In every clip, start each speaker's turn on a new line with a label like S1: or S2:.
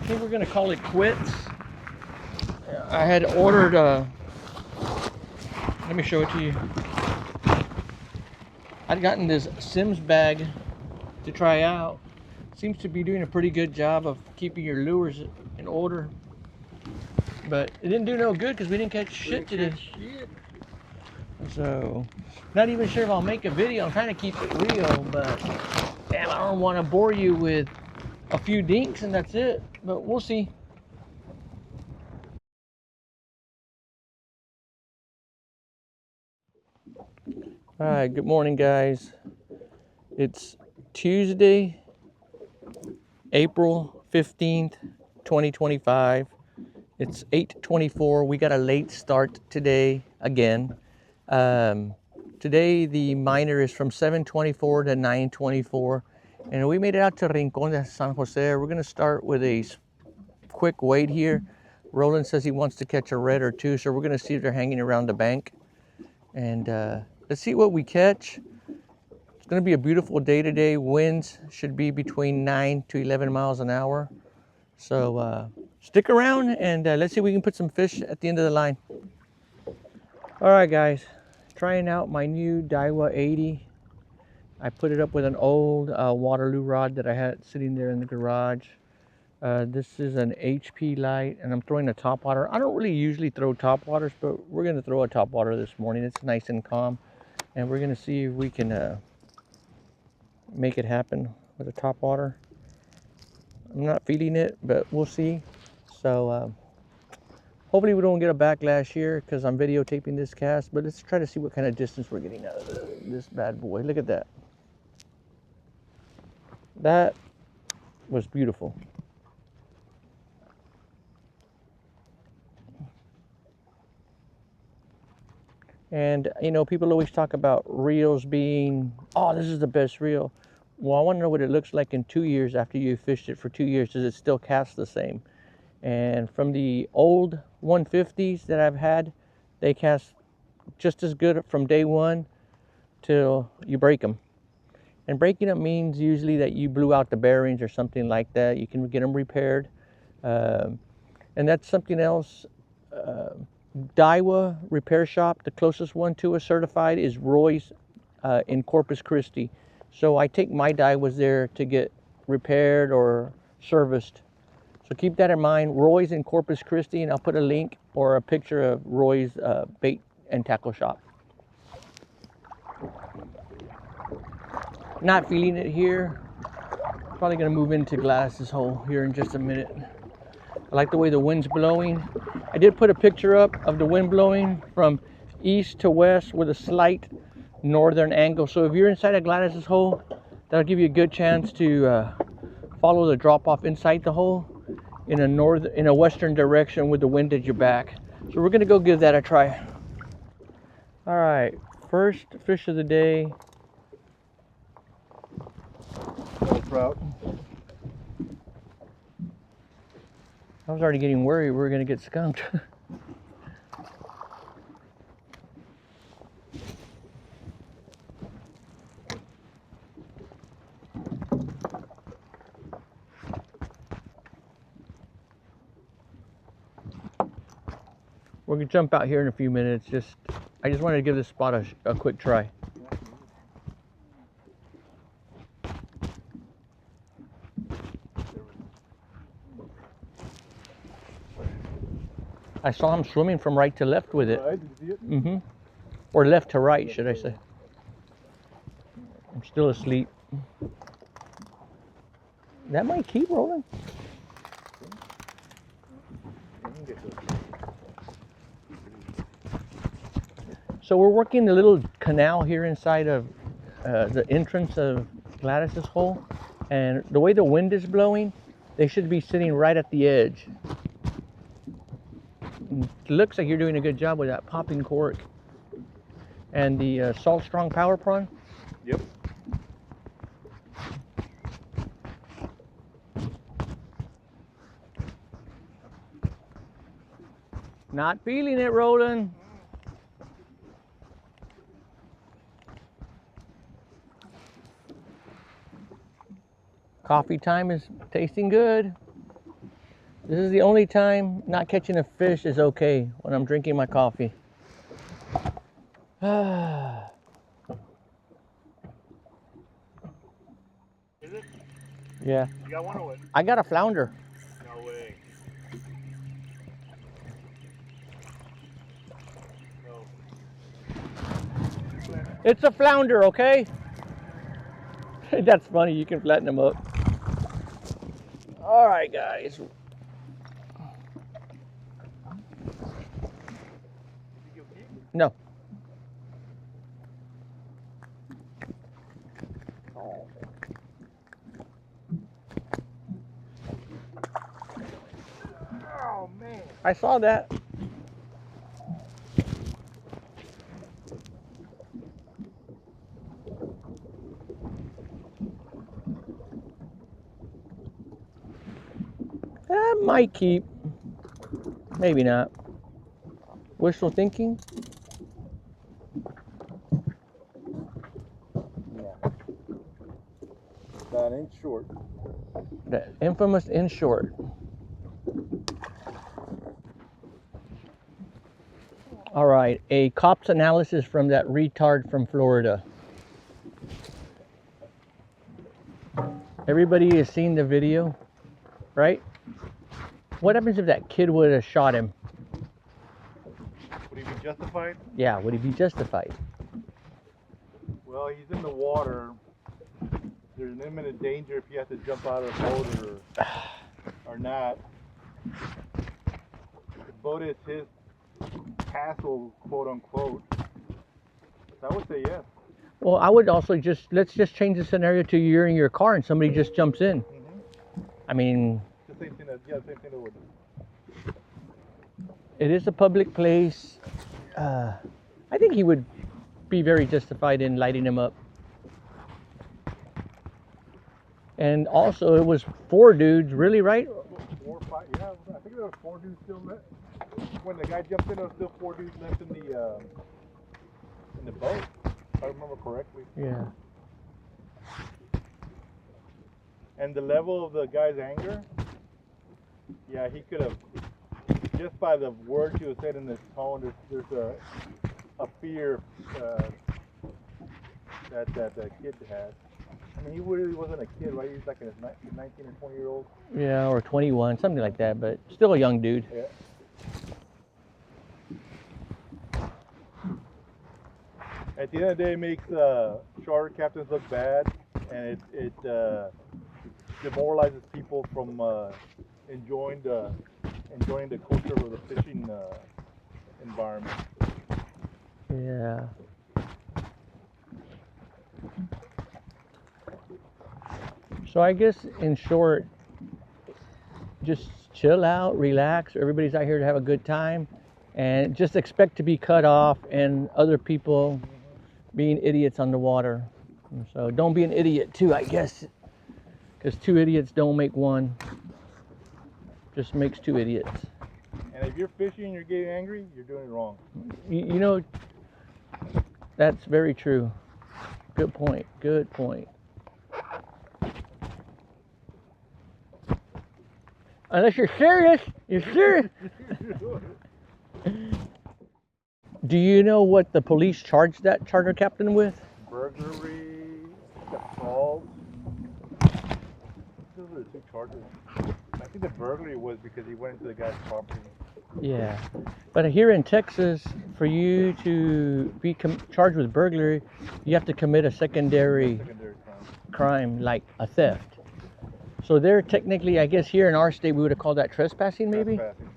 S1: think we're gonna call it quits. I had ordered let me show it to you. I'd gotten this Sims bag to try out. Seems to be doing a pretty good job of keeping your lures in order, but it didn't do no good because we didn't catch shit today. So not even sure if I'll make a video. I'm trying to keep it real, but damn, I don't want to bore you with a few dinks and that's it, but we'll see. All right, good morning, guys. It's Tuesday, April 15th, 2025. It's 8:24. We got a late start today again. Today the minor is from 7:24 to 9:24, and we made it out to Rincon de San Jose. We're gonna start with a quick wait here. Roland says he wants to catch a red or two, so we're gonna see if they're hanging around the bank, and let's see what we catch. It's gonna be a beautiful day today. Winds should be between 9 to 11 miles an hour. So stick around and let's see if we can put some fish at the end of the line. All right, guys, trying out my new Daiwa 80. I put it up with an old Waterloo rod that I had sitting there in the garage. This is an HP light, and I'm throwing a topwater. I don't really usually throw topwaters, but we're gonna throw a topwater this morning. It's nice and calm, and we're gonna see if we can make it happen with a topwater. I'm not feeling it, but we'll see. So hopefully we don't get a backlash here because I'm videotaping this cast, but let's try to see what kind of distance we're getting out of this bad boy. Look at that. That was beautiful. And you know, people always talk about reels being, oh, this is the best reel. Well, I want to know what it looks like in 2 years after you fished it for 2 years. Does it still cast the same? And from the old 150s that I've had, they cast just as good from day one till you break them. And breaking them means usually that you blew out the bearings or something like that. You can get them repaired. And that's something else. Daiwa repair shop, the closest one to a certified is Roy's in Corpus Christi. So I take my Daiwas there to get repaired or serviced. So keep that in mind. Roy's in Corpus Christi, and I'll put a link or a picture of Roy's bait and tackle shop. Not feeling it here. Probably gonna move into Gladys's hole here in just a minute. I like the way the wind's blowing. I did put a picture up of the wind blowing from east to west with a slight northern angle. So if you're inside of Gladys's hole, that'll give you a good chance to follow the drop off inside the hole in a western direction with the wind at your back. So we're gonna go give that a try. All right, first fish of the day.
S2: Trout.
S1: I was already getting worried we were gonna get skunked. We're gonna jump out here in a few minutes. I just wanted to give this spot a quick try. I saw him swimming from right to left with it.
S2: Right, did you see it?
S1: Mm-hmm. Or left to right, should I say. I'm still asleep. That might keep rolling. So we're working the little canal here inside of the entrance of Gladys's hole. And the way the wind is blowing, they should be sitting right at the edge. It looks like you're doing a good job with that popping cork. And the Salt Strong Power Prawn?
S2: Yep.
S1: Not feeling it, Roland. Coffee time is tasting good. This is the only time not catching a fish is okay, when I'm drinking my coffee.
S2: Is it?
S1: Yeah.
S2: You got one or what?
S1: I got a flounder.
S2: No way. No.
S1: It's a flounder, okay? That's funny, you can flatten them up. All right, guys. No.
S2: Oh man.
S1: I saw that. That might keep. Maybe not. Wishful thinking?
S2: Yeah. About an inch short.
S1: The infamous in short. All right, a cops analysis from that retard from Florida. Everybody has seen the video, right? What happens if that kid would have shot him?
S2: Would he be justified?
S1: Yeah, would he be justified?
S2: Well, he's in the water. There's an imminent danger if you have to jump out of the boat or not. The boat is his castle, quote unquote. So I would say yes.
S1: Well, I would also let's just change the scenario to you're in your car and somebody just jumps in. I mean,
S2: The same thing that would do.
S1: it is a public place. I think he would be very justified in lighting him up. And also, it was 4 dudes, really, right?
S2: 4 or 5, yeah. I think there were 4 dudes still left. When the guy jumped in, there were still 4 dudes left in the boat, if I remember correctly.
S1: Yeah.
S2: And the level of the guy's anger, yeah, he could have, just by the words he was saying in his tone, there's a fear that the kid had. I mean, he really wasn't a kid, right? He was like a 19 or 20-year-old.
S1: Yeah, or 21, something like that, but still a young dude.
S2: Yeah. At the end of the day, it makes charter captains look bad, and it demoralizes people from enjoying the culture of the fishing environment.
S1: Yeah. So I guess in short, just chill out, relax. Everybody's out here to have a good time, and just expect to be cut off and other people being idiots on the water. So don't be an idiot too, I guess, because 2 idiots don't make one. Just makes 2 idiots.
S2: And if you're fishing and you're getting angry, you're doing it wrong.
S1: You know, that's very true. Good point. Good point. Unless you're serious. You're serious. Do you know what the police charged that charter captain with?
S2: Burglary, assault. Those are the 2 charges. I think the burglary was because he went into the guy's property.
S1: Yeah. But here in Texas, for you to be charged with burglary, you have to commit a secondary crime like a theft. So they're technically, I guess here in our state, we would have called that trespassing, maybe?
S2: Trespassing.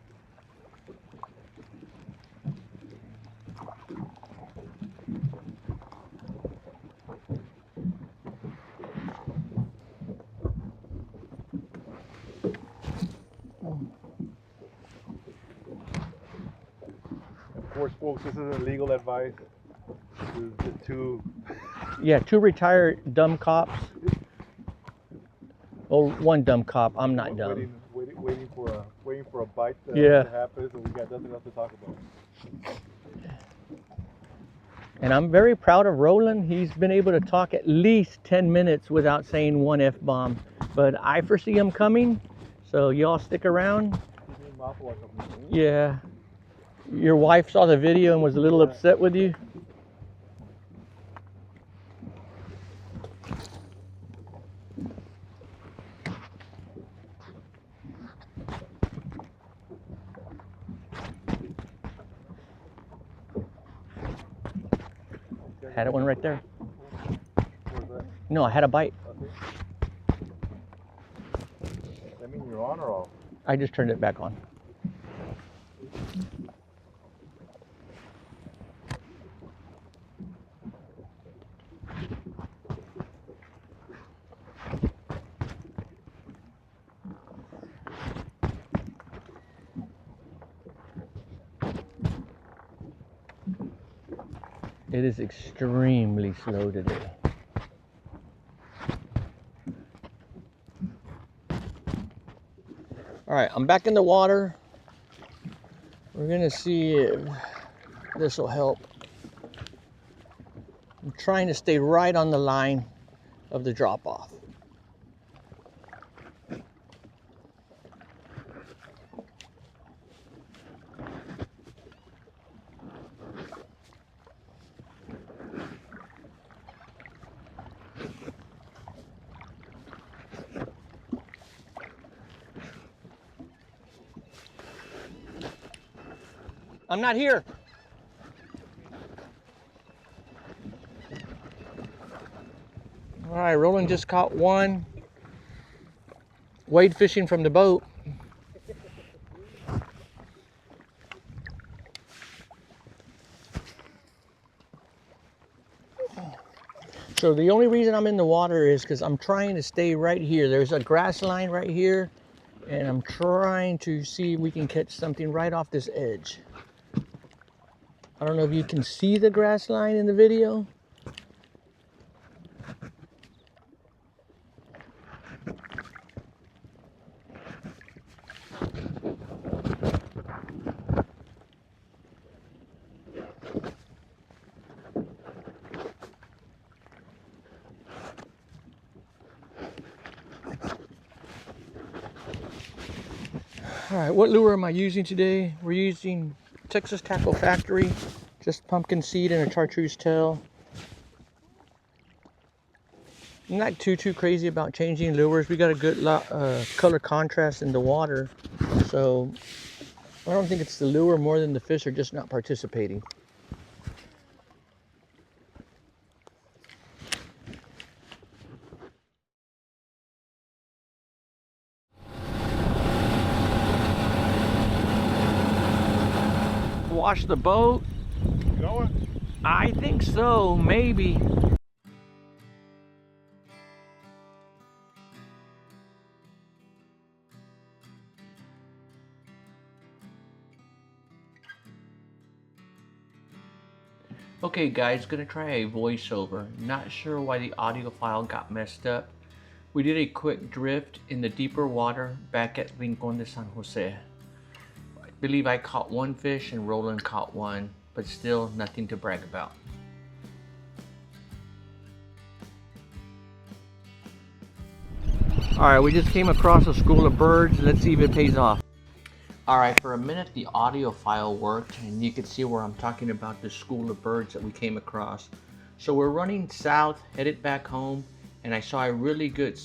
S2: Of course, folks, this isn't legal advice. This is the 2.
S1: Yeah, 2 retired dumb cops. Well, 1 dumb cop. I'm not dumb.
S2: Waiting for a bite to happen, so we got nothing else to talk about.
S1: And I'm very proud of Roland. He's been able to talk at least 10 minutes without saying 1 F-bomb. But I foresee him coming, So y'all stick around. Yeah. Your wife saw the video and was a little upset with you. Had one right there. No, I had a bite.
S2: That mean you're on or off?
S1: I just turned it back on. It is extremely slow today. All right, I'm back in the water. We're gonna see if this will help. I'm trying to stay right on the line of the drop off. I'm not here. All right, Roland just caught one. Wade fishing from the boat. So the only reason I'm in the water is because I'm trying to stay right here. There's a grass line right here, and I'm trying to see if we can catch something right off this edge. I don't know if you can see the grass line in the video. All right, what lure am I using today? We're using Texas Tackle Factory, just pumpkin seed and a chartreuse tail. I'm not too crazy about changing lures. We got a good color contrast in the water, so I don't think it's the lure more than the fish are just not participating. Wash the boat?
S2: You know what?
S1: I think so, maybe. Okay guys, gonna try a voiceover. Not sure why the audio file got messed up. We did a quick drift in the deeper water back at Rincon de San Jose. I believe I caught one fish and Roland caught one, but still nothing to brag about. Alright, we just came across a school of birds. Let's see if it pays off. Alright, for a minute the audio file worked and you can see where I'm talking about the school of birds that we came across. So we're running south, headed back home, and I saw a really good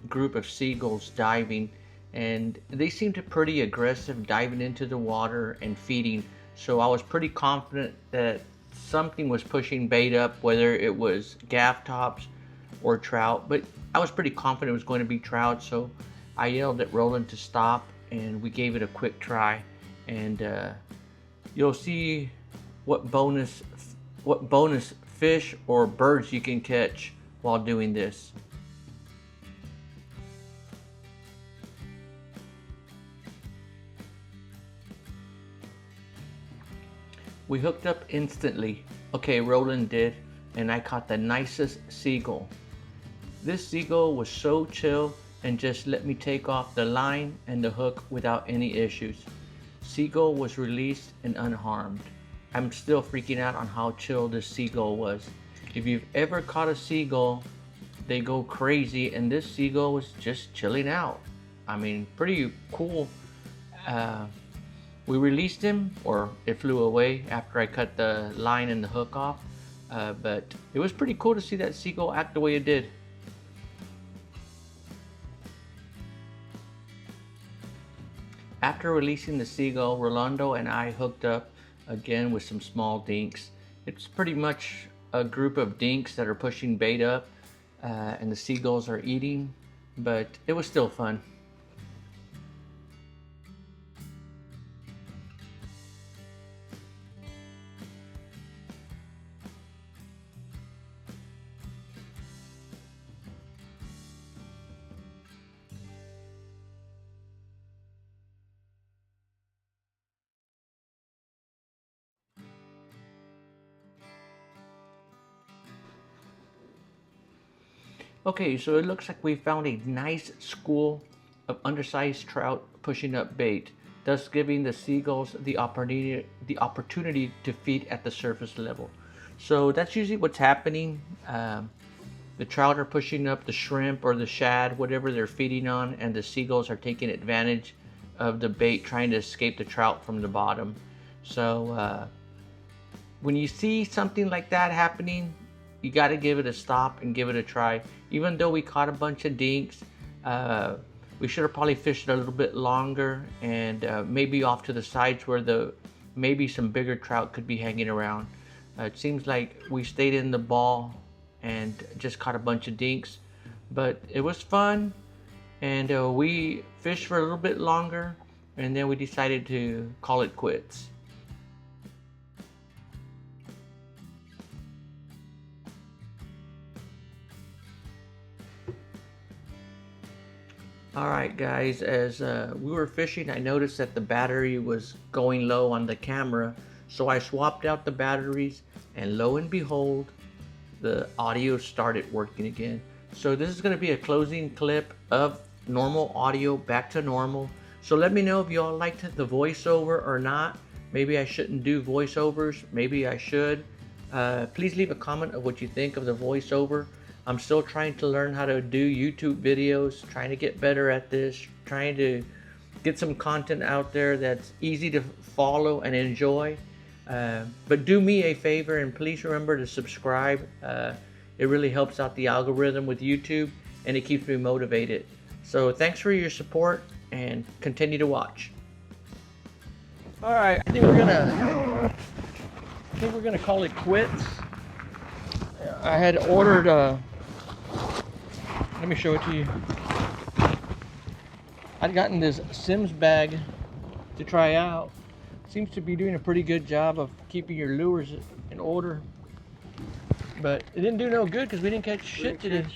S1: group of seagulls diving, and they seemed pretty aggressive, diving into the water and feeding. So I was pretty confident that something was pushing bait up, whether it was gaff tops or trout, but I was pretty confident it was going to be trout. So I yelled at Roland to stop and we gave it a quick try, and you'll see what bonus fish or birds you can catch while doing this. We hooked up instantly. Okay, Roland did, and I caught the nicest seagull. This seagull was so chill and just let me take off the line and the hook without any issues. Seagull was released and unharmed. I'm still freaking out on how chill this seagull was. If you've ever caught a seagull, they go crazy, and this seagull was just chilling out. I mean, pretty cool. We released him, or it flew away after I cut the line and the hook off. But it was pretty cool to see that seagull act the way it did. After releasing the seagull, Rolando and I hooked up again with some small dinks. It's pretty much a group of dinks that are pushing bait up, and the seagulls are eating, but it was still fun. Okay, so it looks like we found a nice school of undersized trout pushing up bait, thus giving the seagulls the opportunity to feed at the surface level. So that's usually what's happening. The trout are pushing up the shrimp or the shad, whatever they're feeding on, and the seagulls are taking advantage of the bait, trying to escape the trout from the bottom. So when you see something like that happening, you got to give it a stop and give it a try. Even though we caught a bunch of dinks, we should have probably fished a little bit longer, and maybe off to the sides where maybe some bigger trout could be hanging around. It seems like we stayed in the ball and just caught a bunch of dinks, but it was fun, and we fished for a little bit longer, and then we decided to call it quits. Alright guys, as we were fishing, I noticed that the battery was going low on the camera, so I swapped out the batteries, and lo and behold, the audio started working again. So this is going to be a closing clip of normal audio back to normal. So let me know if y'all liked the voiceover or not. Maybe I shouldn't do voiceovers, maybe I should. Please leave a comment of what you think of the voiceover. I'm still trying to learn how to do YouTube videos, trying to get better at this, trying to get some content out there that's easy to follow and enjoy. But do me a favor and please remember to subscribe. It really helps out the algorithm with YouTube, and it keeps me motivated. So thanks for your support and continue to watch. All right, I think we're gonna call it quits. I had ordered let me show it to you. I'd gotten this Sims bag to try out. Seems to be doing a pretty good job of keeping your lures in order, but it didn't do no good because we didn't catch shit today.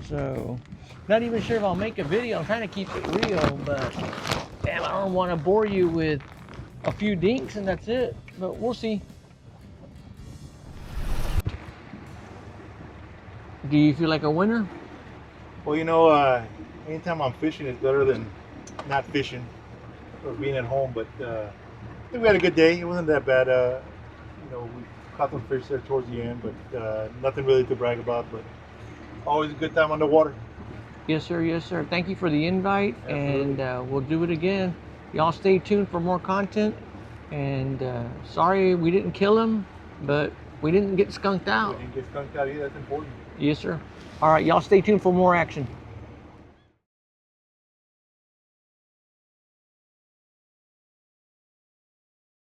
S1: So not even sure if I'll make a video. I'm trying to keep it real, but damn, I don't want to bore you with a few dinks and that's it, but we'll see. Do you feel like a winner?
S2: Well, you know, anytime I'm fishing is better than not fishing or being at home. But I think we had a good day. It wasn't that bad. You know, we caught some fish there towards the end, but nothing really to brag about. But always a good time on the water.
S1: Yes, sir. Yes, sir. Thank you for the invite. Absolutely. And we'll do it again. Y'all stay tuned for more content. And sorry we didn't kill him, but we didn't get skunked out.
S2: We didn't get skunked out either. That's important.
S1: Yes, sir. All right, y'all stay tuned for more action.